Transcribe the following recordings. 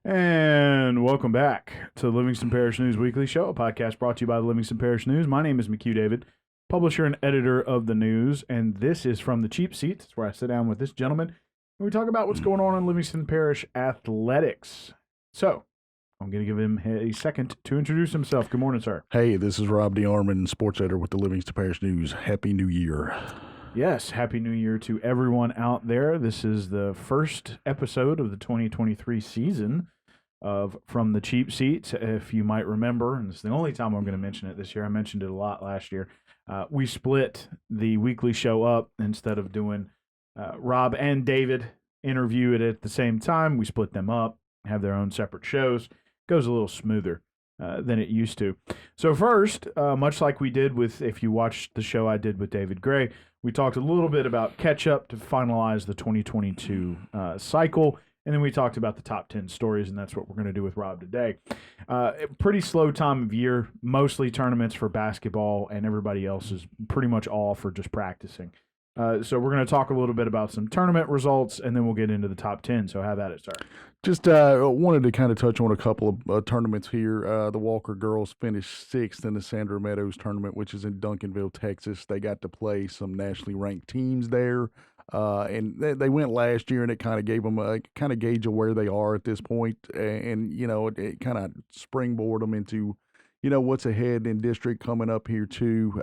And welcome back to the Livingston Parish News Weekly Show, a podcast brought to you by the Livingston Parish News. My name is McHugh David, publisher and editor of the news, and this is From the Cheap Seats. It's where I sit down with this gentleman and we talk about what's going on in Livingston Parish athletics. So, I'm going to give him a second to introduce himself. Good morning, sir. Hey, this is Rob DeArmond, sports editor with the Livingston Parish News. Happy New Year. Yes, Happy New Year to everyone out there. This is the first episode of the 2023 season of From the Cheap Seats. If you might remember, and it's the only time I'm going to mention it this year. I mentioned it a lot last year. We split the weekly show up instead of doing Rob and David interview it at the same time. We split them up, have their own separate shows. Goes a little smoother than it used to. So first, much like we did with, if you watched the show I did with David Gray, we talked a little bit about catch-up to finalize the 2022 cycle, and then we talked about the top 10 stories, and that's what we're going to do with Rob today. Pretty slow time of year, mostly tournaments for basketball, and everybody else is pretty much all for just practicing. So we're going to talk a little bit about some tournament results, and then we'll get into the top 10. So have at it, sir. Just wanted to kind of touch on a couple of tournaments here. The Walker girls finished 6th in the Sandra Meadows tournament, which is in Duncanville, Texas. They got to play some nationally ranked teams there. And they went last year, and it kind of gave them a kind of gauge of where they are at this point. And you know, it kind of springboard them into, you know, what's ahead in district coming up here too.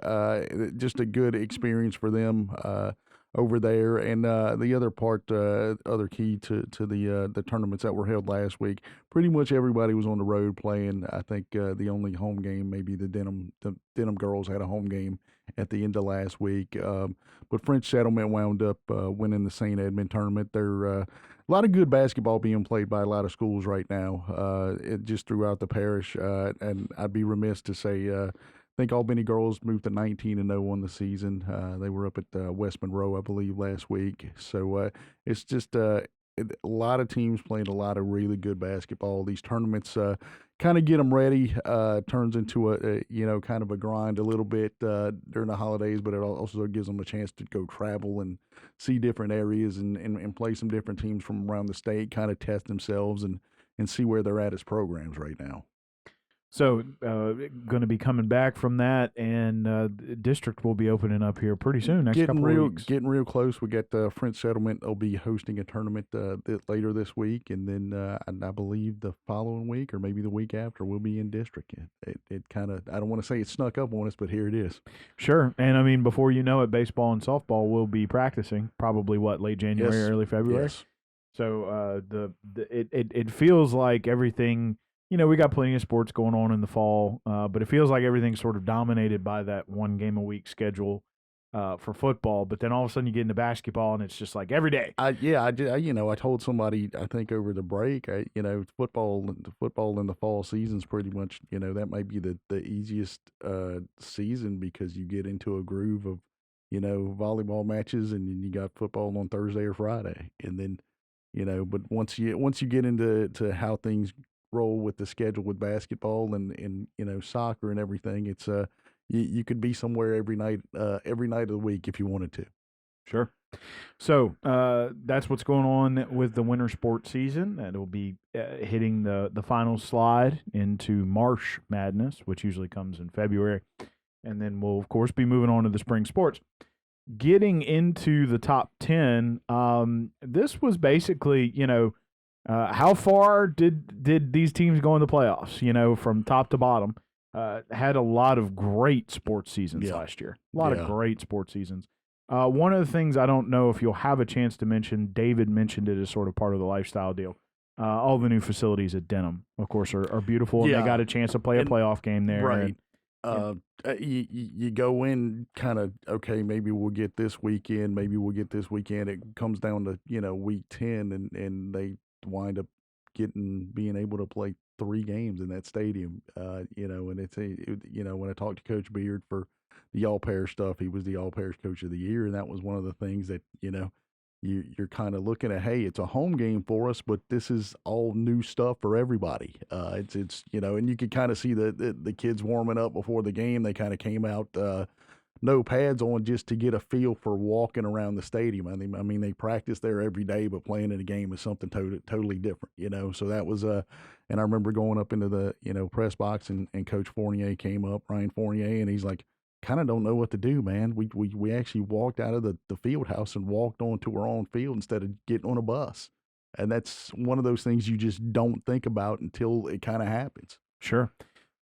Just a good experience for them over there. And the other part, other key to the tournaments that were held last week, pretty much everybody was on the road playing. I think the only home game, maybe the Denham girls had a home game at the end of last week. But French Settlement wound up winning the St. Edmund tournament. They're a lot of good basketball being played by a lot of schools right now, just throughout the parish. And I'd be remiss to say, I think Albany girls moved to 19-0 on the season. They were up at West Monroe, I believe, last week. So it's just a lot of teams playing a lot of really good basketball. These tournaments kind of get them ready. Turns into a kind of a grind a little bit during the holidays, but it also gives them a chance to go travel and see different areas and play some different teams from around the state, kind of test themselves and see where they're at as programs right now. So, going to be coming back from that, and district will be opening up here pretty soon. Next couple of weeks, getting real close. We got French Settlement will be hosting a tournament later this week, and then I believe the following week or maybe the week after we'll be in district. It kind of, I don't want to say it snuck up on us, but here it is. Sure, and I mean, before you know it, baseball and softball will be practicing probably late January, Yes. early February. Yes. So it feels like everything. You know, we got plenty of sports going on in the fall, but it feels like everything's sort of dominated by that one game a week schedule for football. But then all of a sudden you get into basketball, and it's just like every day. I told somebody, I think over the break, football in the fall season's pretty much, that might be the easiest season because you get into a groove of, volleyball matches, and then you got football on Thursday or Friday, and then, but once you get into how things roll with the schedule with basketball and soccer and everything, it's you could be somewhere every night of the week if you wanted to. Sure. So that's what's going on with the winter sports season. It'll be hitting the final slide into March Madness, which usually comes in February, and then we'll of course be moving on to the spring sports. Getting into the top 10, this was basically, how far did these teams go in the playoffs, from top to bottom? Had a lot of great sports seasons last year. A lot of great sports seasons. One of the things I don't know if you'll have a chance to mention, David mentioned it as sort of part of the lifestyle deal. All the new facilities at Denham, of course, are beautiful, and they got a chance to play a playoff game there. Right. You go in kind of, okay, maybe we'll get this weekend, It comes down to, week 10, and they wind up being able to play 3 games in that stadium, and it's when I talked to Coach Beard for the All-Parish stuff, he was the All-Parish Coach of the Year, and that was one of the things that, you're kind of looking at, hey, it's a home game for us, but this is all new stuff for everybody. It's and you could kind of see the kids warming up before the game. They kind of came out no pads on just to get a feel for walking around the stadium. I mean, they practice there every day, but playing in a game is something totally different. So that was and I remember going up into the press box, and Coach Fournier came up, Ryan Fournier, and he's like, kind of don't know what to do, man. We actually walked out of the field house and walked onto our own field instead of getting on a bus. And that's one of those things you just don't think about until it kind of happens. Sure.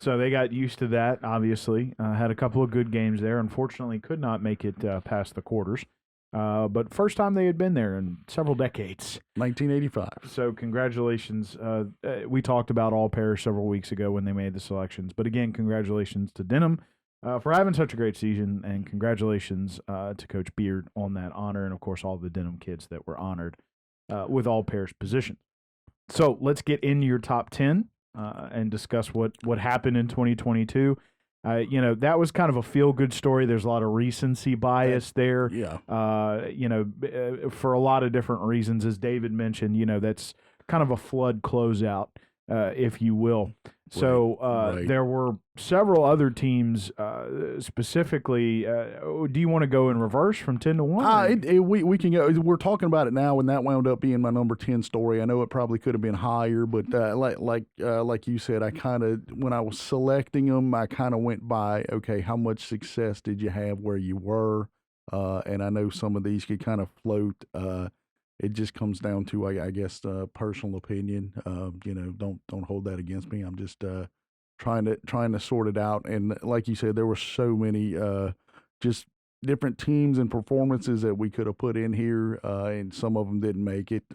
So they got used to that, obviously. Had a couple of good games there. Unfortunately, could not make it past the quarters. But first time they had been there in several decades. 1985. So congratulations. We talked about All Parish several weeks ago when they made the selections. But again, congratulations to Denham for having such a great season. And congratulations to Coach Beard on that honor. And, of course, all the Denham kids that were honored with All Parish positions. So let's get into your top 10. And discuss what happened in 2022. That was kind of a feel-good story. There's a lot of recency bias there. Yeah. For a lot of different reasons, as David mentioned, that's kind of a flood closeout, if you will. So Right. there were several other teams specifically. Do you want to go in reverse from 10 to 1? We can go. We're talking about it now, and that wound up being my number 10 story. I know it probably could have been higher, but like you said, I kind of, when I was selecting them, I kind of went by, okay, how much success did you have where you were? And I know some of these could kind of float. It just comes down to, I guess, personal opinion. Don't hold that against me. I'm just trying to sort it out. And like you said, there were so many just different teams and performances that we could have put in here, and some of them didn't make it.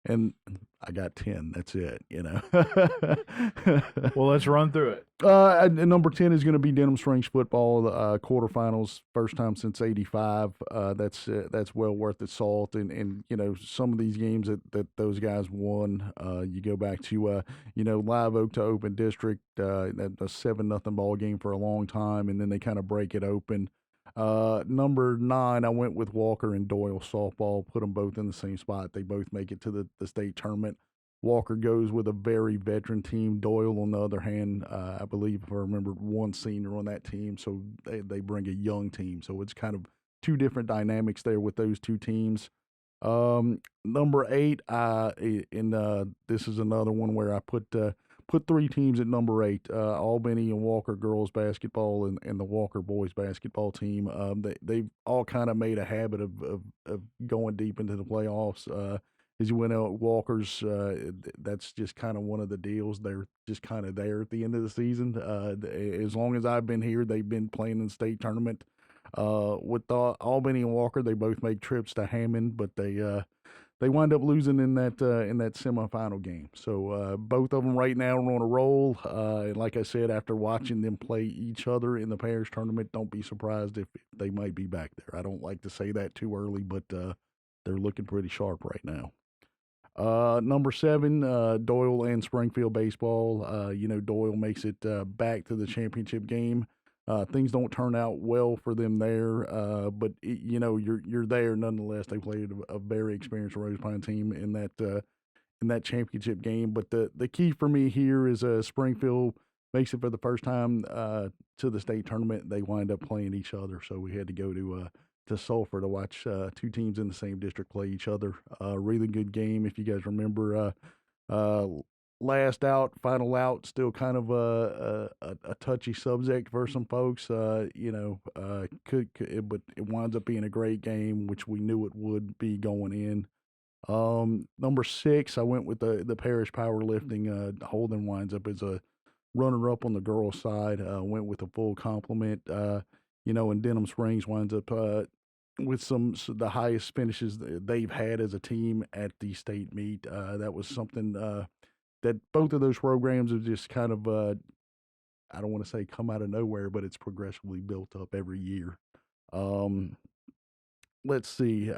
And I got 10. That's it, Well, let's run through it. Number 10 is going to be Denham Springs football, quarterfinals, first time since '85. That's well worth its salt. And some of these games that those guys won, you go back to Live Oak to Open District, that a 7-0 ball game for a long time, and then they kind of break it open. Number 9, I went with Walker and Doyle softball, put them both in the same spot. They both make it to the state tournament. Walker goes with a very veteran team. Doyle, on the other hand, I believe, if I remember, one senior on that team, so they bring a young team. So it's kind of two different dynamics there with those two teams. Number 8, this is another one where I put 3 teams at number 8, Albany and Walker girls basketball and the Walker boys basketball team. They've all kind of made a habit of going deep into the playoffs. As you went out, Walker's, that's just kind of one of the deals. They're just kind of there at the end of the season. As long as I've been here, they've been playing in the state tournament. With Albany and Walker, they both make trips to Hammond, but they wind up losing in that semifinal game. So both of them right now are on a roll. And like I said, after watching them play each other in the parish tournament, don't be surprised if they might be back there. I don't like to say that too early, but they're looking pretty sharp right now. Number 7, Doyle and Springfield baseball. Doyle makes it back to the championship game. Things don't turn out well for them there, but you're there nonetheless. They played a very experienced Rose Pine team in that championship game. But the key for me here is Springfield makes it for the first time to the state tournament. They wind up playing each other, so we had to go to Sulphur to watch 2 teams in the same district play each other. Really good game. If you guys remember, last out, final out, still kind of a touchy subject for some folks. But it winds up being a great game, which we knew it would be going in. Number 6, I went with the parish powerlifting. Holden winds up as a runner-up on the girls' side. Went with a full complement. And Denham Springs winds up with the highest finishes they've had as a team at the state meet. That was something that both of those programs have just kind of, I don't want to say come out of nowhere, but it's progressively built up every year. Let's see.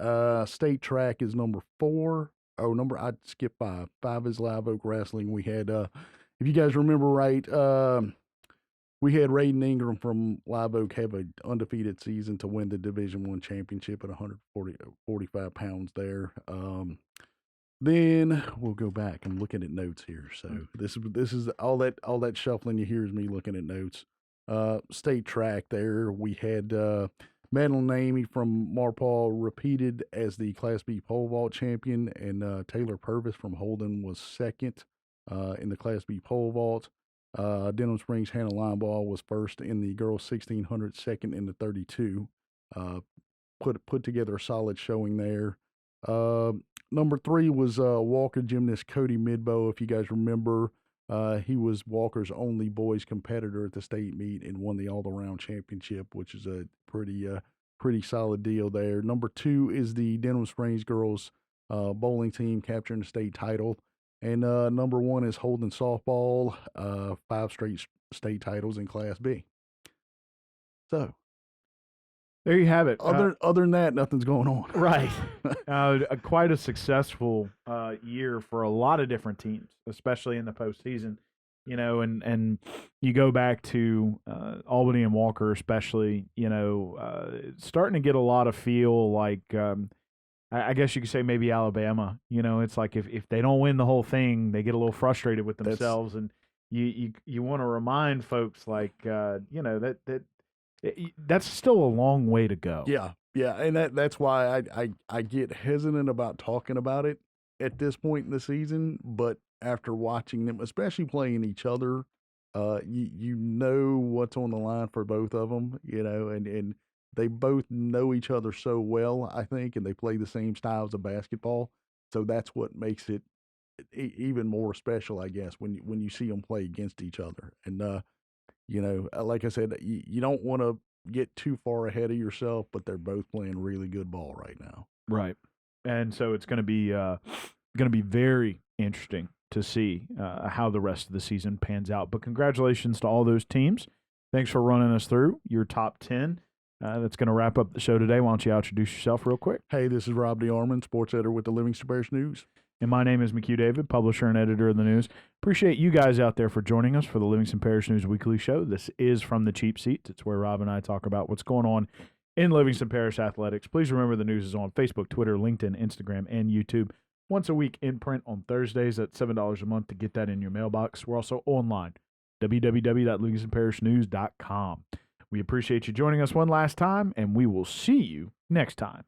State track is number 4. I skipped 5. 5 is Live Oak Wrestling. We had, if you guys remember right, we had Raiden Ingram from Live Oak have an undefeated season to win the Division I championship at 145 pounds there. Then we'll go back. I'm looking at notes here. So this is all that shuffling you hear is me looking at notes. state track there. We had Madeline Amy from Marpaw repeated as the Class B pole vault champion, and Taylor Purvis from Holden was second in the Class B pole vault. Denham Springs Hannah Linebaugh was first in the girls 1600, second in the 32. Put together a solid showing there. Number 3 was Walker gymnast Cody Midbow. If you guys remember, he was Walker's only boys competitor at the state meet and won the all-around championship, which is a pretty solid deal there. Number 2 is the Denham Springs girls bowling team capturing the state title. And number 1 is Holden softball, 5 straight state titles in Class B. So there you have it. Other than that, nothing's going on. Right. Quite a successful year for a lot of different teams, especially in the postseason. You know, and you go back to Albany and Walker, especially. You know, starting to get a lot of feel like. I guess you could say maybe Alabama. You know, it's like if they don't win the whole thing, they get a little frustrated with themselves, and you want to remind folks like you know that's still a long way to go. Yeah, and that's why I get hesitant about talking about it at this point in the season. But after watching them, especially playing each other, you know what's on the line for both of them. You know, and they both know each other so well, I think, and they play the same styles of basketball. So that's what makes it even more special, I guess, when you see them play against each other. And you know, like I said, you don't want to get too far ahead of yourself, but they're both playing really good ball right now. Right, and so it's going to be very interesting to see how the rest of the season pans out. But congratulations to all those teams. Thanks for running us through your top 10. That's going to wrap up the show today. Why don't you introduce yourself real quick? Hey, this is Rob DeArmond, sports editor with the Livingston Parish News. And my name is McHugh David, publisher and editor of the news. Appreciate you guys out there for joining us for the Livingston Parish News Weekly Show. This is From the Cheap Seats. It's where Rob and I talk about what's going on in Livingston Parish athletics. Please remember the news is on Facebook, Twitter, LinkedIn, Instagram, and YouTube. Once a week in print on Thursdays at $7 a month to get that in your mailbox. We're also online, www.livingstonparishnews.com. We appreciate you joining us one last time, and we will see you next time.